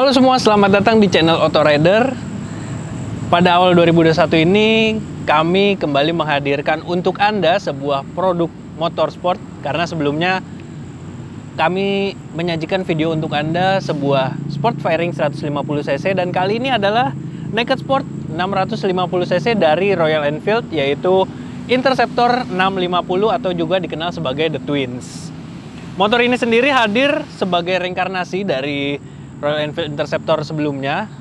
Halo semua, selamat datang di channel Auto Rider. Pada awal 2021 ini, kami kembali menghadirkan untuk Anda sebuah produk motorsport. Karena sebelumnya kami menyajikan video untuk Anda sebuah sport fairing 150cc. Dan kali ini adalah Naked Sport 650cc dari Royal Enfield, yaitu Interceptor 650 atau juga dikenal sebagai The Twins. Motor ini sendiri hadir sebagai reinkarnasi dari Royal Enfield Interceptor sebelumnya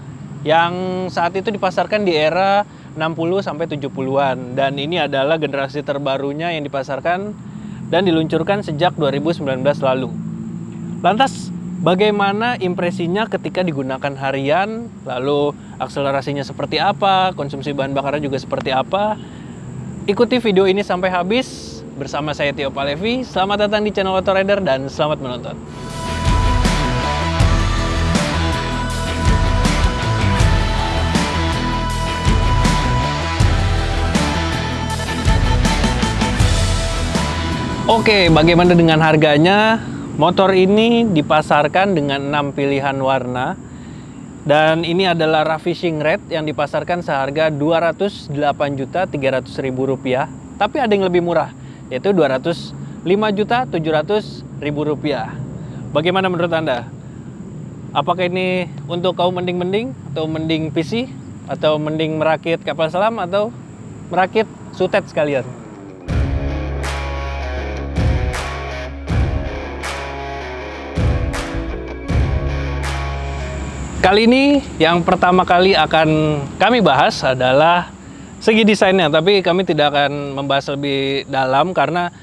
yang saat itu dipasarkan di era 60-70-an, dan ini adalah generasi terbarunya yang dipasarkan dan diluncurkan sejak 2019 lalu. Lantas bagaimana impresinya ketika digunakan harian, lalu akselerasinya seperti apa, konsumsi bahan bakarnya juga seperti apa? Ikuti video ini sampai habis bersama saya Tio Palevi. Selamat datang di channel Auto Rider dan selamat menonton. Oke, bagaimana dengan harganya? Motor ini dipasarkan dengan 6 pilihan warna. Dan ini adalah Ravishing Red yang dipasarkan seharga Rp208.300.000. Tapi ada yang lebih murah, yaitu Rp205.700.000. Bagaimana menurut Anda? Apakah ini untuk kaum mending-mending, atau mending PC, atau mending merakit kapal selam, atau merakit sutet sekalian? Kali ini yang pertama kali akan kami bahas adalah segi desainnya, tapi kami tidak akan membahas lebih dalam karena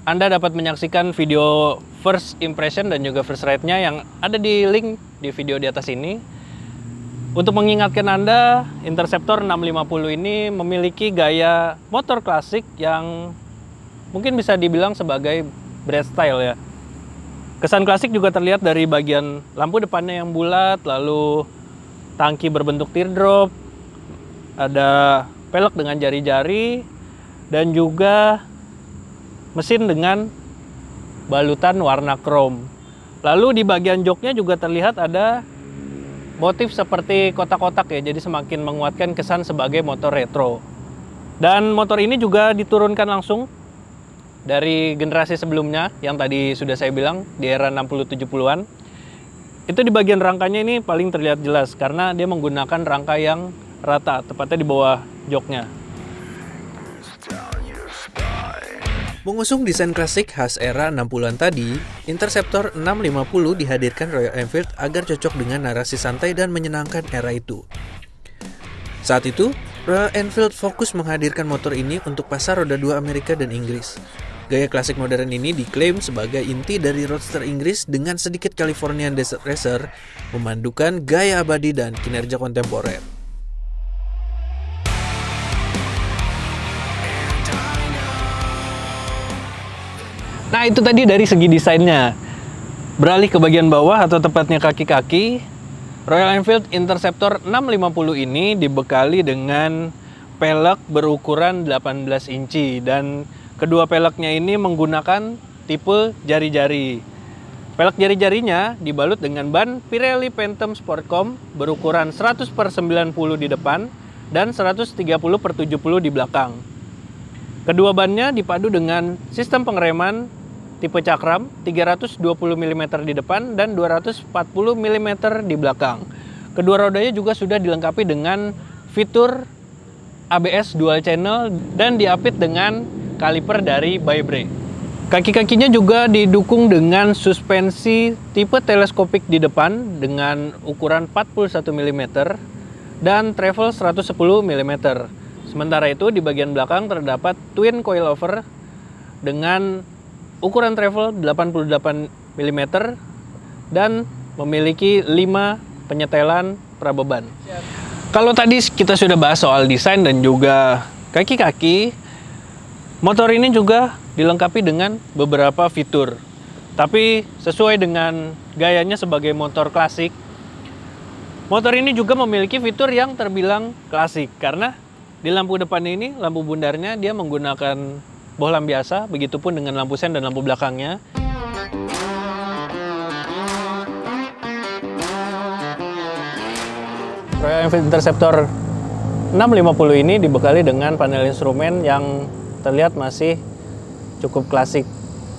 Anda dapat menyaksikan video first impression dan juga first ride-nya yang ada di link di video di atas ini. Untuk mengingatkan Anda, Interceptor 650 ini memiliki gaya motor klasik yang mungkin bisa dibilang sebagai bread style ya. Kesan klasik juga terlihat dari bagian lampu depannya yang bulat, lalu tangki berbentuk teardrop, ada pelek dengan jari-jari, dan juga mesin dengan balutan warna chrome. Lalu di bagian joknya juga terlihat ada motif seperti kotak-kotak ya, jadi semakin menguatkan kesan sebagai motor retro. Dan motor ini juga diturunkan langsung dari generasi sebelumnya yang tadi sudah saya bilang di era 60-70-an. Itu di bagian rangkanya ini paling terlihat jelas karena dia menggunakan rangka yang rata, tepatnya di bawah joknya. Mengusung desain klasik khas era 60-an tadi, Interceptor 650 dihadirkan Royal Enfield agar cocok dengan narasi santai dan menyenangkan era itu. Saat itu, Royal Enfield fokus menghadirkan motor ini untuk pasar roda 2 Amerika dan Inggris. Gaya klasik modern ini diklaim sebagai inti dari roadster Inggris dengan sedikit Californian Desert Racer, memandukan gaya abadi dan kinerja kontemporer. Nah, itu tadi dari segi desainnya. Beralih ke bagian bawah atau tepatnya kaki-kaki, Royal Enfield Interceptor 650 ini dibekali dengan pelek berukuran 18 inci dan kedua peleknya ini menggunakan tipe jari-jari. Pelek jari-jarinya dibalut dengan ban Pirelli Phantom Sportcom berukuran 100/90 di depan dan 130/70 di belakang. Kedua bannya dipadu dengan sistem pengereman tipe cakram 320 mm di depan dan 240 mm di belakang. Kedua rodanya juga sudah dilengkapi dengan fitur ABS dual channel dan diapit dengan kaliper dari By-Brake. Kaki-kakinya juga didukung dengan suspensi tipe teleskopik di depan dengan ukuran 41 mm dan travel 110 mm. Sementara itu di bagian belakang terdapat twin coilover dengan ukuran travel 88 mm dan memiliki 5 penyetelan prabeban. Kalau tadi kita sudah bahas soal desain dan juga kaki-kaki, motor ini juga dilengkapi dengan beberapa fitur. Tapi sesuai dengan gayanya sebagai motor klasik, motor ini juga memiliki fitur yang terbilang klasik. Karena di lampu depan ini, lampu bundarnya dia menggunakan bohlam biasa, begitupun dengan lampu sen dan lampu belakangnya. Royal Enfield Interceptor 650 ini dibekali dengan panel instrumen yang terlihat masih cukup klasik.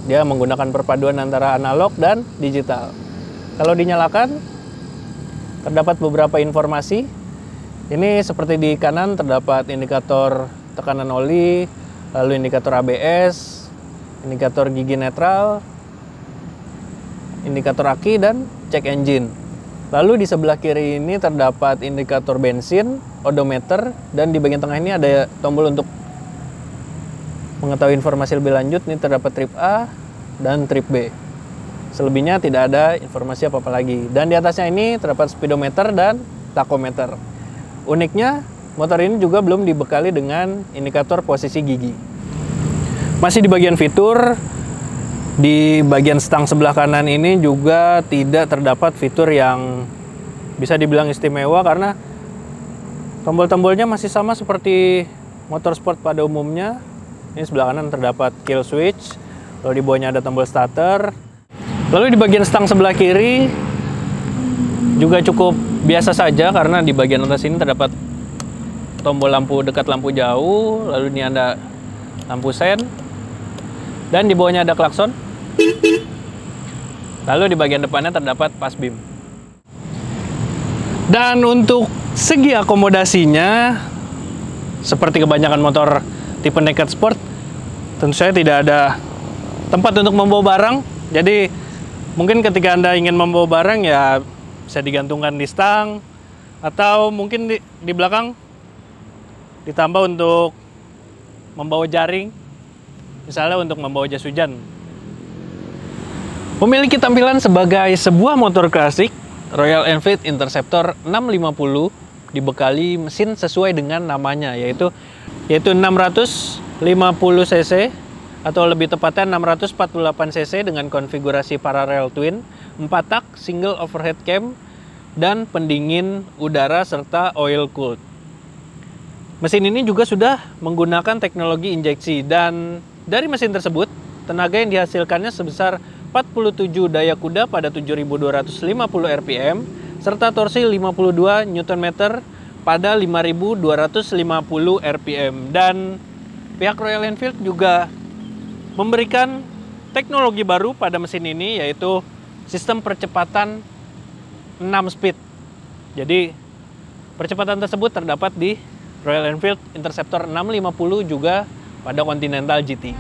Dia menggunakan perpaduan antara analog dan digital. Kalau dinyalakan, terdapat beberapa informasi. Ini seperti di kanan terdapat indikator tekanan oli, lalu indikator ABS, indikator gigi netral, indikator aki, dan cek engine. Lalu di sebelah kiri ini terdapat indikator bensin, odometer, dan di bagian tengah ini ada tombol untuk mengetahui informasi lebih lanjut. Ini terdapat trip A dan trip B. Selebihnya tidak ada informasi apa-apa lagi. Dan di atasnya ini terdapat speedometer dan tachometer. Uniknya, motor ini juga belum dibekali dengan indikator posisi gigi. Masih di bagian fitur, di bagian stang sebelah kanan ini juga tidak terdapat fitur yang bisa dibilang istimewa karena tombol-tombolnya masih sama seperti motor sport pada umumnya. Ini sebelah kanan terdapat kill switch, lalu di bawahnya ada tombol starter. Lalu di bagian stang sebelah kiri juga cukup biasa saja karena di bagian atas ini terdapat tombol lampu dekat lampu jauh, lalu ini ada lampu sen, dan di bawahnya ada klakson. Lalu di bagian depannya terdapat pas beam. Dan untuk segi akomodasinya, seperti kebanyakan motor tipe naked sport, tentu saja tidak ada tempat untuk membawa barang. Jadi mungkin ketika Anda ingin membawa barang ya bisa digantungkan di stang, atau mungkin di belakang ditambah untuk membawa jaring, misalnya untuk membawa jas hujan. Memiliki tampilan sebagai sebuah motor klasik, Royal Enfield Interceptor 650 dibekali mesin sesuai dengan namanya, yaitu 650 cc atau lebih tepatnya 648 cc dengan konfigurasi parallel twin, 4 tak, single overhead cam, dan pendingin udara serta oil cooled. Mesin ini juga sudah menggunakan teknologi injeksi, dan dari mesin tersebut tenaga yang dihasilkannya sebesar 47 daya kuda pada 7.250 rpm serta torsi 52 Nm pada 5.250 rpm. Dan pihak Royal Enfield juga memberikan teknologi baru pada mesin ini, yaitu sistem percepatan 6 speed. Jadi percepatan tersebut terdapat di Royal Enfield Interceptor 650 juga pada Continental GT.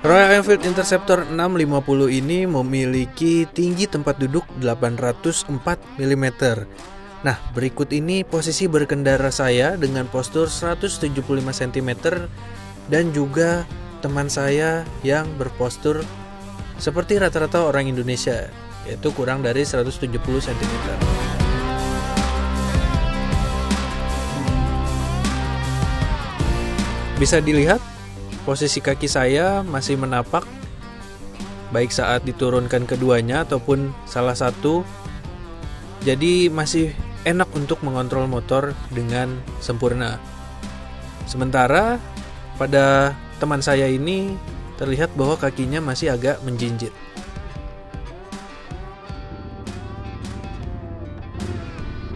Royal Enfield Interceptor 650 ini memiliki tinggi tempat duduk 804 mm. Nah, berikut ini posisi berkendara saya dengan postur 175 cm dan juga teman saya yang berpostur seperti rata-rata orang Indonesia, yaitu kurang dari 170 cm. Bisa dilihat posisi kaki saya masih menapak baik saat diturunkan keduanya ataupun salah satu. Jadi masih enak untuk mengontrol motor dengan sempurna. Sementara pada teman saya ini terlihat bahwa kakinya masih agak menjinjit.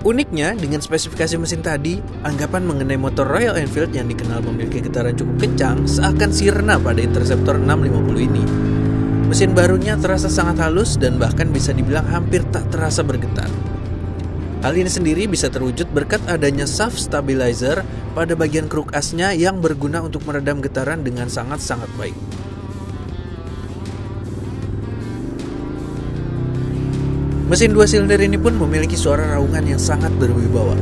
Uniknya, dengan spesifikasi mesin tadi, anggapan mengenai motor Royal Enfield yang dikenal memiliki getaran cukup kencang seakan sirna pada Interceptor 650 ini. Mesin barunya terasa sangat halus dan bahkan bisa dibilang hampir tak terasa bergetar. Hal ini sendiri bisa terwujud berkat adanya shaft stabilizer pada bagian kruk asnya yang berguna untuk meredam getaran dengan sangat-sangat baik. Mesin 2 silinder ini pun memiliki suara raungan yang sangat berwibawa,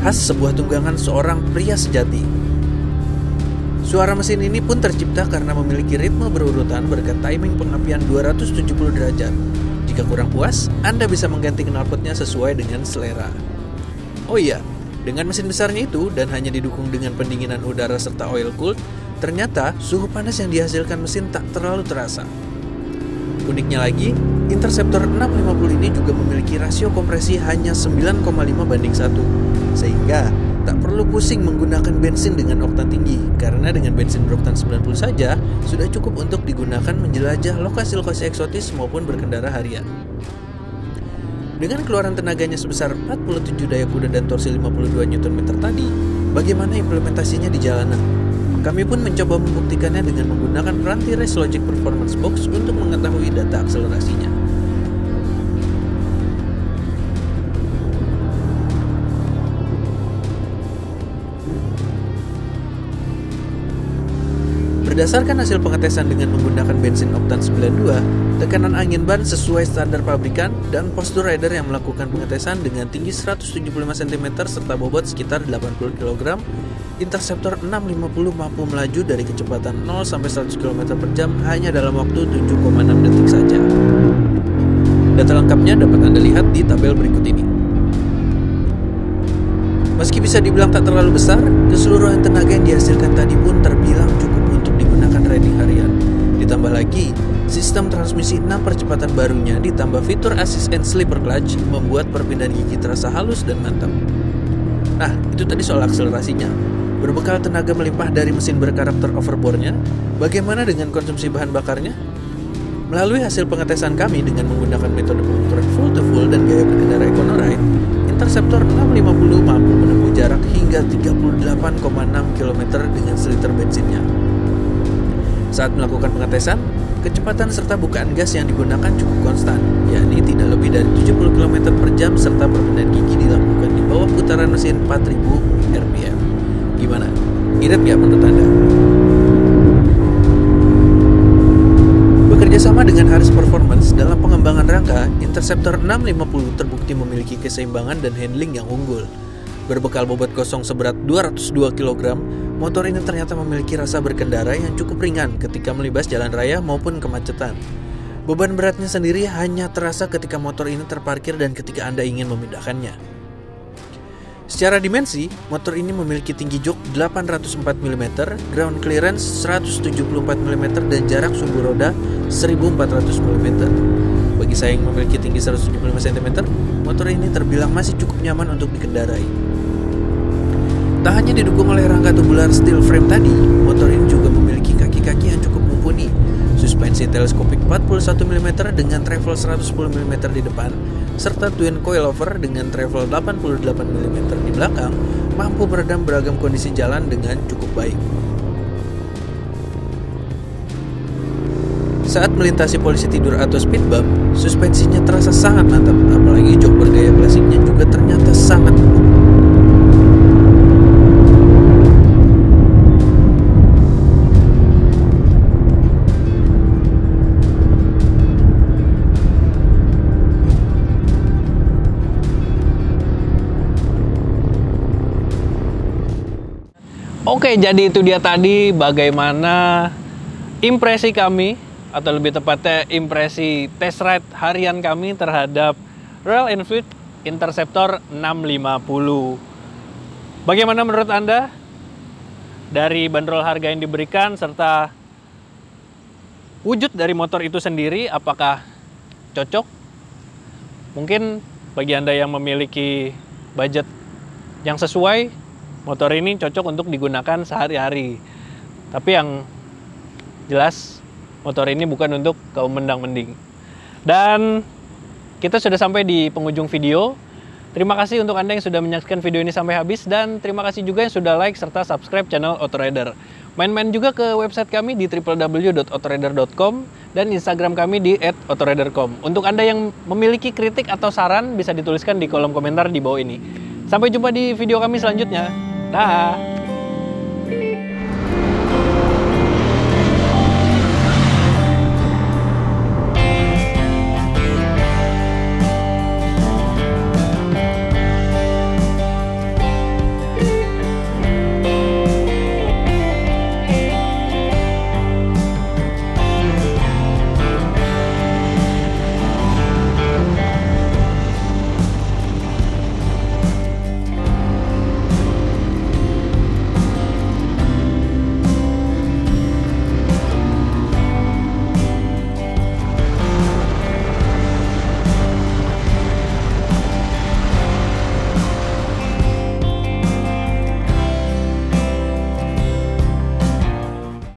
khas sebuah tunggangan seorang pria sejati. Suara mesin ini pun tercipta karena memiliki ritme berurutan berkat timing pengapian 270 derajat. Jika kurang puas, Anda bisa mengganti knalpotnya sesuai dengan selera. Oh iya, dengan mesin besarnya itu dan hanya didukung dengan pendinginan udara serta oil cooled, ternyata suhu panas yang dihasilkan mesin tak terlalu terasa. Uniknya lagi, Interceptor 650 ini juga memiliki rasio kompresi hanya 9,5 banding 1, sehingga tak perlu pusing menggunakan bensin dengan oktan tinggi, karena dengan bensin beroktan 90 saja sudah cukup untuk digunakan menjelajah lokasi-lokasi eksotis maupun berkendara harian. Dengan keluaran tenaganya sebesar 47 daya kuda dan torsi 52 Nm tadi, bagaimana implementasinya di jalanan? Kami pun mencoba membuktikannya dengan menggunakan Ranti Race Logic Performance Box untuk mengetahui data akselerasinya. Berdasarkan hasil pengetesan dengan menggunakan bensin oktan 92, tekanan angin ban sesuai standar pabrikan, dan postur rider yang melakukan pengetesan dengan tinggi 175 cm serta bobot sekitar 80 kg, Interceptor 650 mampu melaju dari kecepatan 0 sampai 100 km per jam hanya dalam waktu 7,6 detik saja. Data lengkapnya dapat Anda lihat di tabel berikut ini. Meski bisa dibilang tak terlalu besar, keseluruhan tenaga yang dihasilkan tadi pun terbilang cukup untuk digunakan riding harian. Ditambah lagi, sistem transmisi 6 percepatan barunya ditambah fitur assist and sleeper clutch membuat perpindahan gigi terasa halus dan mantap. Nah, itu tadi soal akselerasinya. Berbekal tenaga melimpah dari mesin berkarakter overbore-nya, bagaimana dengan konsumsi bahan bakarnya? Melalui hasil pengetesan kami dengan menggunakan metode pengukuran full to full dan gaya berkendara EconoRide, Interceptor 650 mampu menempuh jarak hingga 38,6 km dengan seliter bensinnya. Saat melakukan pengetesan, kecepatan serta bukaan gas yang digunakan cukup konstan, yakni tidak lebih dari 70 km per jam serta perpindahan gigi dilakukan di bawah putaran mesin 4000 rpm. Gimana? Irit nggak menurut Anda? Bekerja sama dengan Harris Performance dalam pengembangan rangka, Interceptor 650 terbukti memiliki keseimbangan dan handling yang unggul. Berbekal bobot kosong seberat 202 kg, motor ini ternyata memiliki rasa berkendara yang cukup ringan ketika melibas jalan raya maupun kemacetan. Beban beratnya sendiri hanya terasa ketika motor ini terparkir dan ketika Anda ingin memindahkannya. Secara dimensi, motor ini memiliki tinggi jok 804 mm, ground clearance 174 mm, dan jarak sumbu roda 1400 mm. Bagi saya yang memiliki tinggi 175 cm, motor ini terbilang masih cukup nyaman untuk dikendarai. Tak hanya didukung oleh rangka tubular steel frame tadi, motor ini juga memiliki kaki-kaki yang cukup mumpuni. Suspensi teleskopik 41 mm dengan travel 110 mm di depan, serta twin coilover dengan travel 88 mm di belakang, mampu meredam beragam kondisi jalan dengan cukup baik. Saat melintasi polisi tidur atau speed bump, suspensinya terasa sangat mantap, apalagi jok bergaya klasiknya juga ternyata sangat empuk. Oke, jadi itu dia tadi bagaimana impresi kami, atau lebih tepatnya impresi test ride harian kami terhadap Royal Enfield Interceptor 650. Bagaimana menurut Anda? Dari bandrol harga yang diberikan serta wujud dari motor itu sendiri, apakah cocok? Mungkin bagi Anda yang memiliki budget yang sesuai, motor ini cocok untuk digunakan sehari-hari. Tapi yang jelas, motor ini bukan untuk kaum mendang-mending. Dan kita sudah sampai di penghujung video. Terima kasih untuk Anda yang sudah menyaksikan video ini sampai habis. Dan terima kasih juga yang sudah like serta subscribe channel Autorider. Main-main juga ke website kami di www.autorider.com dan Instagram kami di @autorider.com. Untuk Anda yang memiliki kritik atau saran, bisa dituliskan di kolom komentar di bawah ini. Sampai jumpa di video kami selanjutnya. Dah.